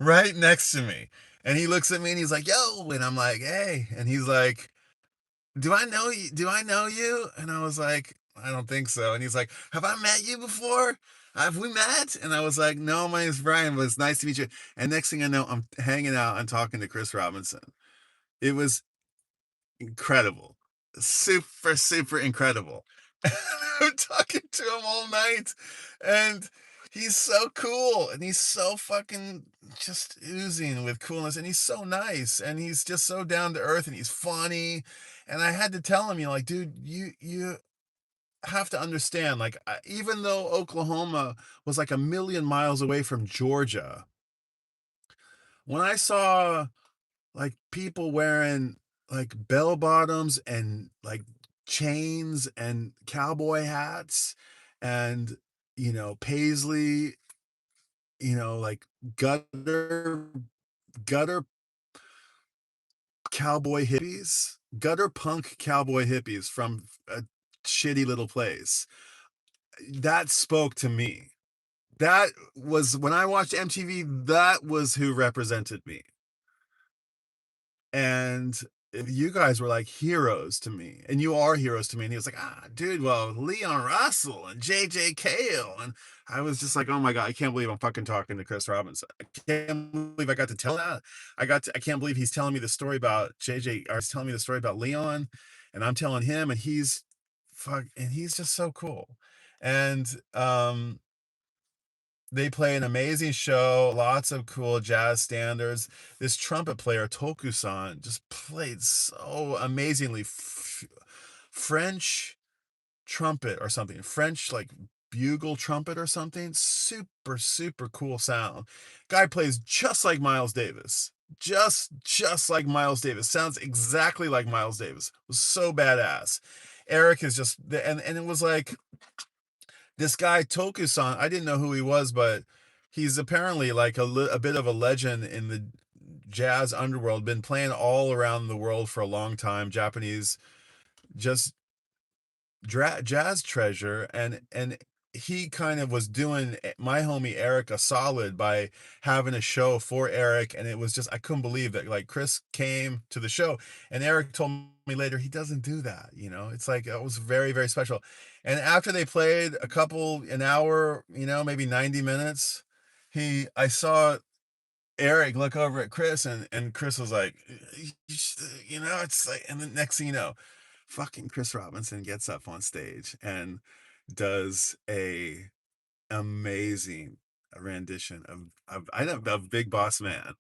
right next to me. And he looks at me and he's like, "Yo," and I'm like, "Hey," and he's like, "Do I know you? Do I know you?" And I was like, "I don't think so." And he's like, "Have I met you before? Have we met?" And I was like, "No, my name's Brian, but it's nice to meet you." And next thing I know, I'm hanging out and talking to Chris Robinson. It was incredible. Super, super incredible. I'm talking to him all night, and he's so cool, and he's so fucking just oozing with coolness, and he's so nice, and he's just so down to earth, and he's funny. And I had to tell him, like, dude, you have to understand, like, even though Oklahoma was like a million miles away from Georgia, when I saw like people wearing like bell bottoms and like chains and cowboy hats and paisley, like gutter gutter cowboy hippies, gutter punk cowboy hippies from a shitty little place, that spoke to me. That was when I watched MTV, that was who represented me. And you guys were like heroes to me, and you are heroes to me. And he was like, dude, well, Leon Russell and JJ Cale. And I was just like, oh my God, I can't believe I'm fucking talking to Chris Robinson. I can't believe I got to tell that. I can't believe he's telling me the story about JJ, or he's telling me the story about Leon, and I'm telling him, and he's just so cool. And they play an amazing show, lots of cool jazz standards. This trumpet player, Tokusan, just played so amazingly. French trumpet or something, French like bugle trumpet or something. Super, super cool sound. Guy plays just like Miles Davis. Just like Miles Davis. Sounds exactly like Miles Davis. It was so badass. Eric is just, and it was like, this guy Tokusan, I didn't know who he was, but he's apparently like a bit of a legend in the jazz underworld. Been playing all around the world for a long time. Japanese, just jazz treasure, and he kind of was doing my homie Eric a solid by having a show for Eric. And it was just, I couldn't believe that like Chris came to the show, and Eric told me later he doesn't do that. It's like it was very, very special. And after they played an hour, maybe 90 minutes, I saw Eric look over at Chris, and Chris was like, it's like, and the next thing you know, fucking Chris Robinson gets up on stage and does a amazing rendition of Big Boss Man.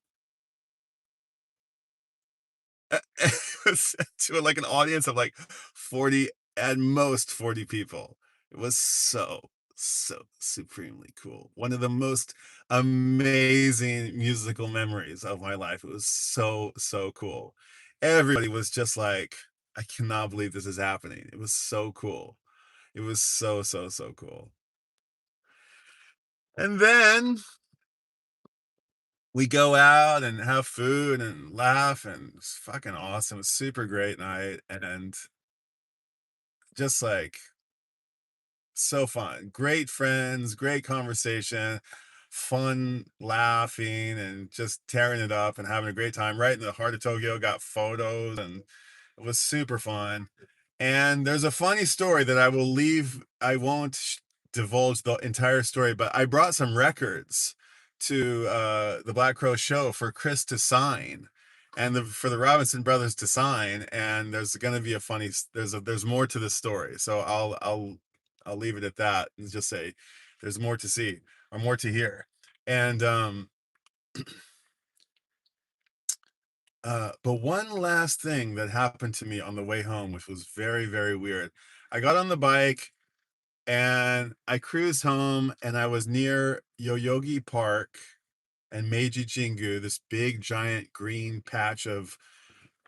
To like an audience of like 40, at most 40 people. It was so supremely cool. One of the most amazing musical memories of my life. It was so cool. Everybody was just like, I cannot believe this is happening. It was so cool. It was so cool. And then we go out and have food and laugh, and it's fucking awesome. It's super great night, and just like so fun. Great friends, great conversation, fun laughing and just tearing it up and having a great time right in the heart of Tokyo. Got photos and it was super fun. And there's a funny story that I will leave. I won't divulge the entire story, but I brought some records to the Black Crow show for Chris to sign and for the Robinson brothers to sign. And there's going to be a funny, there's more to the story. So I'll leave it at that and just say there's more to see or more to hear. And but one last thing that happened to me on the way home, which was very, very weird. I got on the bike and I cruised home and I was near Yoyogi Park and Meiji Jingu, this big giant green patch of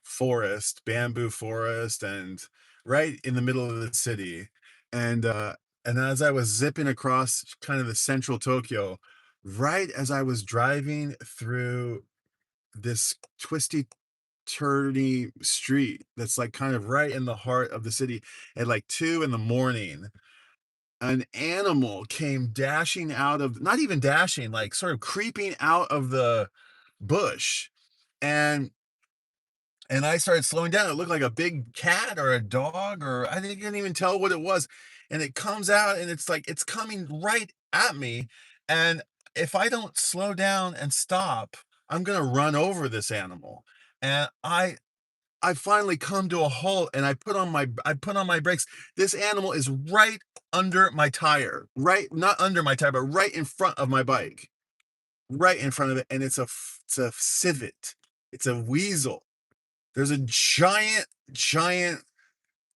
forest, bamboo forest, and right in the middle of the city. And as I was zipping across kind of the central Tokyo, right as I was driving through this twisty turny street that's like kind of right in the heart of the city at like 2 in the morning, an animal came dashing out of, not even dashing, like sort of creeping out of the bush. And I started slowing down. It looked like a big cat or a dog, or I didn't even tell what it was. And it comes out and it's like it's coming right at me. And if I don't slow down and stop, I'm gonna run over this animal. And I finally come to a halt and I put on my brakes. This animal is right under my tire, right, not under my tire, but right in front of my bike, right in front of it. And it's a civet. It's a weasel. There's a giant, giant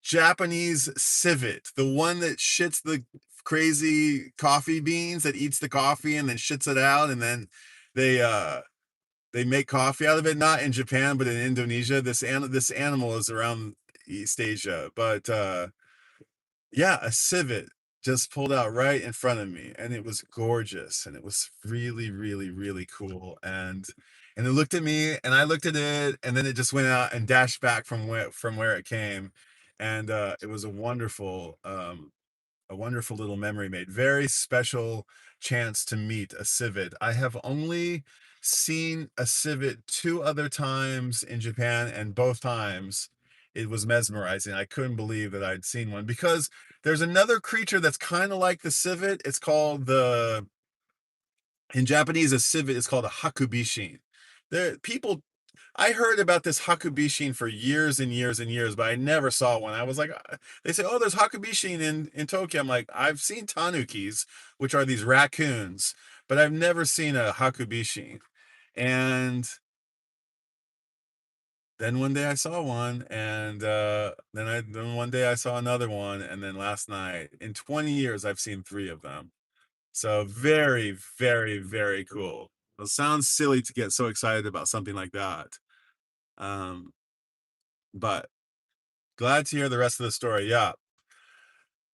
Japanese civet, the one that shits the crazy coffee beans, that eats the coffee and then shits it out, and then they uh they make coffee out of it. Not in Japan, but in Indonesia. This animal is around East Asia, but yeah, a civet just pulled out right in front of me, and it was gorgeous, and it was really, really, really cool. And it looked at me, and I looked at it, and then it just went out and dashed back from where it came. And it was a wonderful little memory made. Very special chance to meet a civet. I have only seen a civet 2 other times in Japan, and both times it was mesmerizing. I couldn't believe that I'd seen one, because there's another creature that's kind of like the civet. It's called in Japanese, a civet is called a hakubishin. There, people I heard about this hakubishin for years and years and years, but I never saw one. I was like, they say, oh, there's hakubishin in Tokyo. I'm like, I've seen tanukis, which are these raccoons, but I've never seen a hakubishin. And then one day I saw one, and then one day I saw another one, and then last night, in 20 years, I've seen 3 of them. So very, very, very cool. It sounds silly to get so excited about something like that. Um, but glad to hear the rest of the story. Yeah.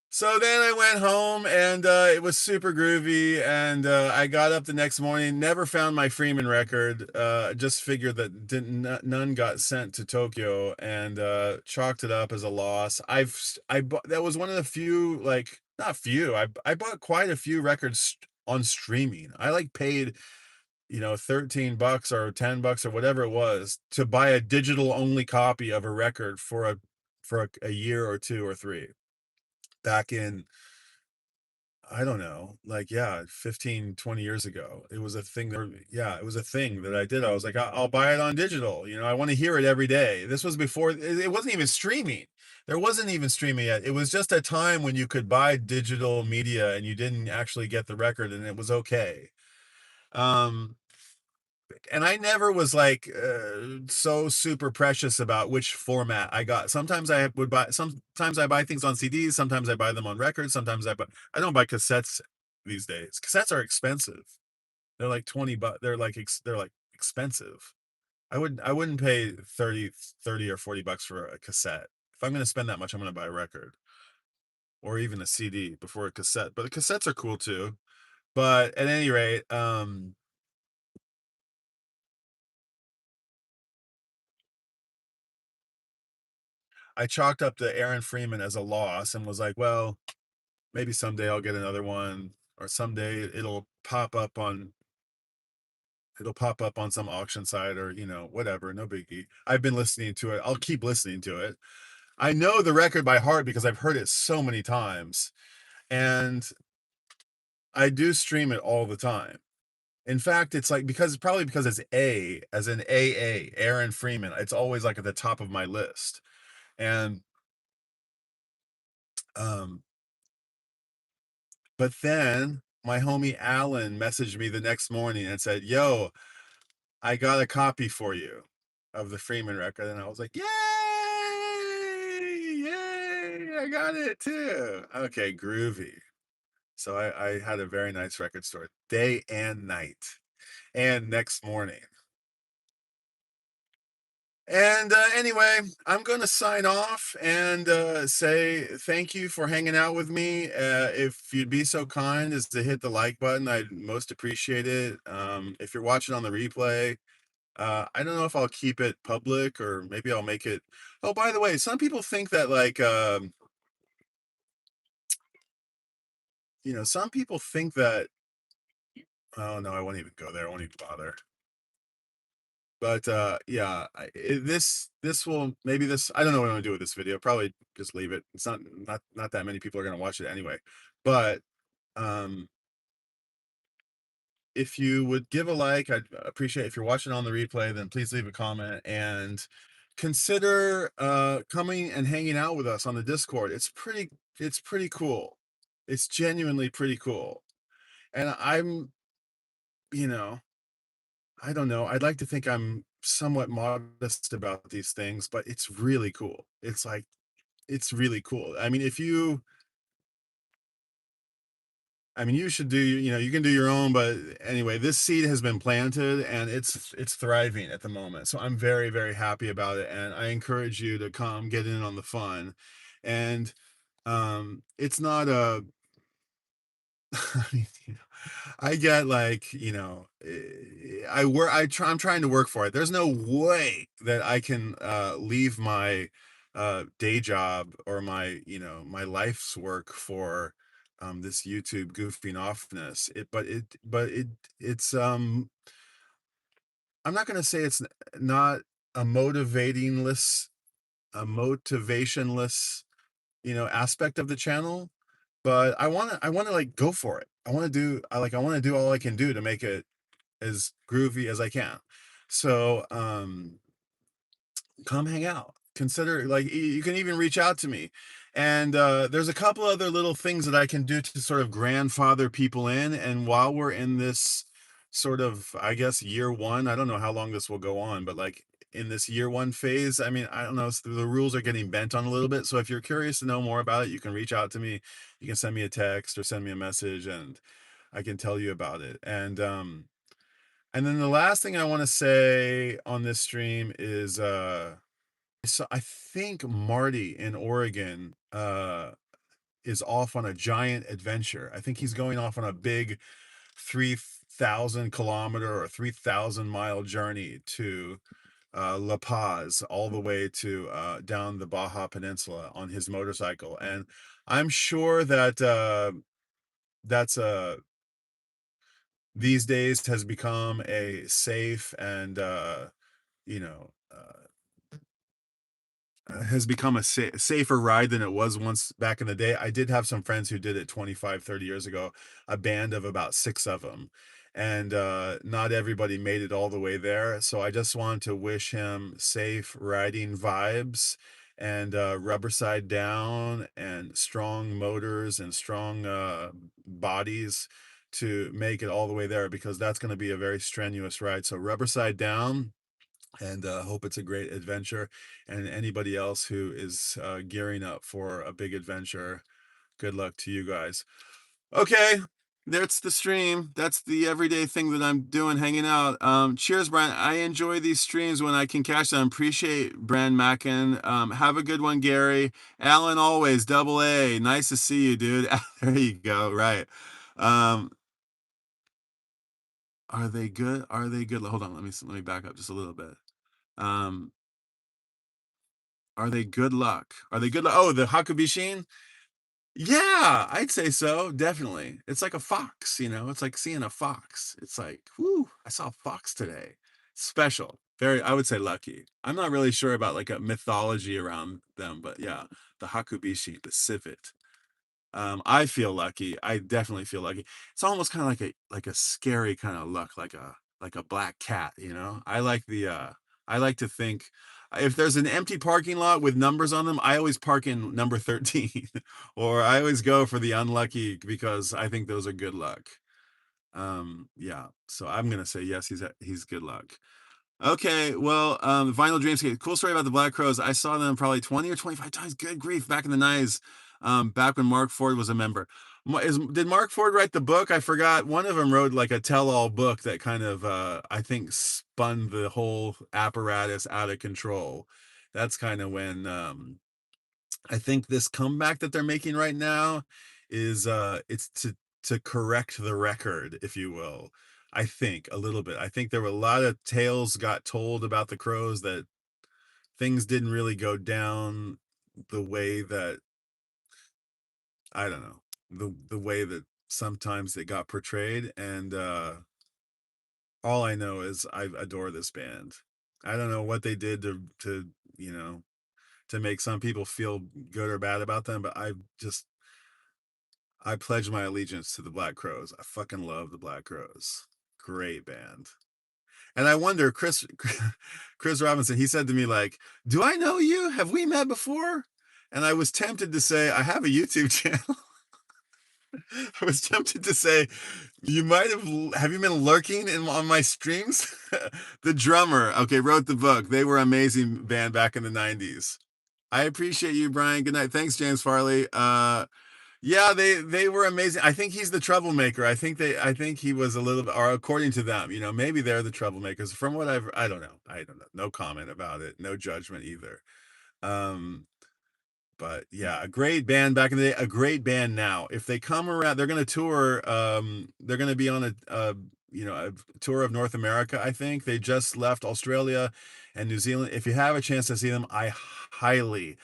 So then I went home, and it was super groovy. And I got up the next morning, never found my Freeman record. Just figured that none got sent to Tokyo, and chalked it up as a loss. That was one of the few, like, not few. I bought quite a few records on streaming. I like paid, 13 bucks or 10 bucks or whatever it was to buy a digital only copy of a record for a year or 2 or 3 back in, I don't know, like, yeah, 15, 20 years ago. It was a thing yeah, it was a thing that I did. I was like, I'll buy it on digital. I want to hear it every day. This was before it wasn't even streaming. There wasn't even streaming yet. It was just a time when you could buy digital media and you didn't actually get the record, and it was okay. Um, and I never was like so super precious about which format I got. Sometimes I buy things on CDs, sometimes I buy them on records, I don't buy cassettes these days. Cassettes are expensive. They're like 20 bucks. They're like expensive. I wouldn't pay 30 or 40 bucks for a cassette. If I'm going to spend that much, I'm going to buy a record or even a CD before a cassette. But the cassettes are cool too. But at any rate, I chalked up the Aaron Freeman as a loss and was like, well, maybe someday I'll get another one, or someday it'll pop up on some auction site, or whatever, no biggie. I've been listening to it. I'll keep listening to it. I know the record by heart because I've heard it so many times, and I do stream it all the time. In fact, it's like, because probably because it's A, as in AA, Aaron Freeman. It's always like at the top of my list. And um but then my homie Alan messaged me the next morning and said, "Yo, I got a copy for you of the Freeman record." And I was like, "Yay! Yay! I got it too." Okay, groovy. So I had a very nice record store day and night and next morning. And anyway, I'm going to sign off and say thank you for hanging out with me. If you'd be so kind as to hit the like button, I'd most appreciate it. If you're watching on the replay, I don't know if I'll keep it public or maybe I'll make it. Oh, by the way, some people think that, like, some people think that, oh no, I won't even go there. I won't even bother. But yeah, this will, maybe this, I don't know what I'm gonna do with this video. Probably just leave it. It's not that many people are gonna watch it anyway. But um if you would give a like, I'd appreciate. If you're watching on the replay, then please leave a comment and consider coming and hanging out with us on the Discord. It's pretty cool. It's genuinely pretty cool. And you know, I don't know. I'd like to think I'm somewhat modest about these things, but it's really cool. It's like, it's really cool. I mean, you should do, you can do your own, but anyway, this seed has been planted and it's thriving at the moment. So I'm very, very happy about it. And I encourage you to come get in on the fun. And it's not a, I mean, I get, like, I'm trying to work for it. There's no way that I can leave my day job or my life's work for this YouTube goofing offness. It's I'm not gonna say it's not a motivationless aspect of the channel, but I wanna like go for it. I wanna do all I can do to make it as groovy as I can. So come hang out. Consider, like, you can even reach out to me. And there's a couple other little things that I can do to sort of grandfather people in. And while we're in this sort of, I guess, year one, I don't know how long this will go on, but like in this year one phase, I mean, I don't know, the rules are getting bent on a little bit. So if you're curious to know more about it, you can reach out to me. You can send me a text or send me a message and I can tell you about it. And then the last thing I want to say on this stream is so I think Marty in Oregon is off on a giant adventure. I think he's going off on a big 3,000 kilometer or 3,000 mile journey to La Paz, all the way to down the Baja Peninsula on his motorcycle. And I'm sure that that's these days has become a safe and you know uh, has become a safer ride than it was once back in the day. I did have some friends who did it 25, 30 years ago, a band of about six of them. And not everybody made it all the way there. So I just wanted to wish him safe riding vibes and rubber side down and strong motors and strong bodies to make it all the way there, because that's going to be a very strenuous ride. So rubber side down, and hope it's a great adventure. And anybody else who is gearing up for a big adventure, good luck to you guys. Okay, that's the stream. That's the everyday thing that I'm doing, hanging out. Cheers, Brian. I enjoy these streams when I can catch them. Appreciate Brand Mackin. Have a good one, Gary. Alan, always double A. Nice to see you, dude. There you go. Right. Um, Are they good? Are they good? Hold on, let me back up just a little bit. Um, are they good luck? Are they good luck? Oh, the Hakubishin? Yeah, I'd say so, definitely. It's like a fox, you know? It's like seeing a fox. It's like, "Whoo, I saw a fox today." Special. Very, I would say lucky. I'm not really sure about like a mythology around them, but yeah, the Hakubishi, the civet. I feel lucky. I definitely feel lucky. It's almost kind of like a scary kind of luck, like a black cat, you know? I like to think if there's an empty parking lot with numbers on them, I always park in number 13 or I always go for the unlucky because I think those are good luck. Yeah. So I'm going to say yes, he's good luck. Okay, well, Vinyl Dreamscape. Cool story about the Black Crowes. I saw them probably 20 or 25 times. Good grief, back in the 90s, back when Mark Ford was a member. Did Mark Ford write the book? I forgot. One of them wrote like a tell-all book that kind of, I think, spun the whole apparatus out of control. That's kind of when I think this comeback that they're making right now is it's to correct the record, if you will. I think a little bit. I think there were a lot of tales got told about the Crows that things didn't really go down the way that I don't know, the way that sometimes they got portrayed. And all I know is I adore this band. I don't know what they did to you know to make some people feel good or bad about them, but I pledge my allegiance to the Black Crowes. I fucking love the Black Crowes. Great band. And I wonder, Chris Robinson, he said to me, like, "Do I know you? Have we met before?" And I was tempted to say, "I have a YouTube channel." I was tempted to say, "You might have you been lurking on my streams?" The drummer, okay, wrote the book. They were an amazing band back in the 90s. I appreciate you, Brian. Good night. Thanks, James Farley. Yeah, they were amazing. I think he's the troublemaker. I think he was a little bit, or according to them, you know, maybe they're the troublemakers. From what I don't know. I don't know. No comment about it. No judgment either. Um, but yeah, a great band back in the day, a great band now. If they come around, they're going to tour. They're going to be on a tour of North America. I think they just left Australia and New Zealand. If you have a chance to see them, I highly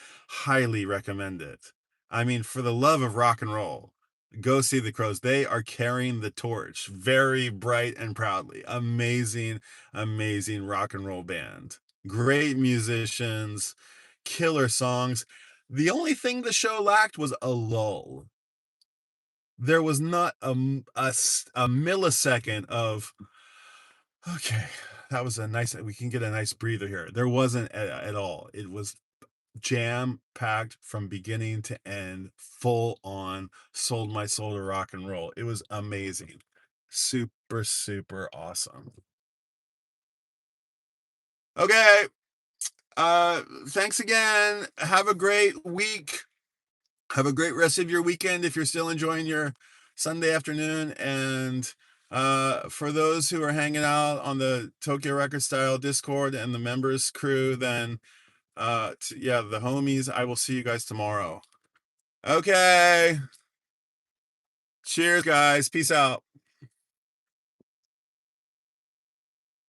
recommend it. I mean, for the love of rock and roll, go see the Crows. They are carrying the torch very bright and proudly. Amazing rock and roll band. Great musicians, killer songs. The only thing the show lacked was a lull. There was not a millisecond of, okay, that was a nice, we can get a nice breather here. There wasn't at all. It was jam packed from beginning to end, full on, sold my soul to rock and roll. It was amazing. Super awesome. Okay. Thanks again. Have a great week. Have a great rest of your weekend if you're still enjoying your Sunday afternoon. And for those who are hanging out on the Tokyo Record Style Discord and the members crew, then yeah, the homies, I will see you guys tomorrow. Okay. Cheers, guys. Peace out.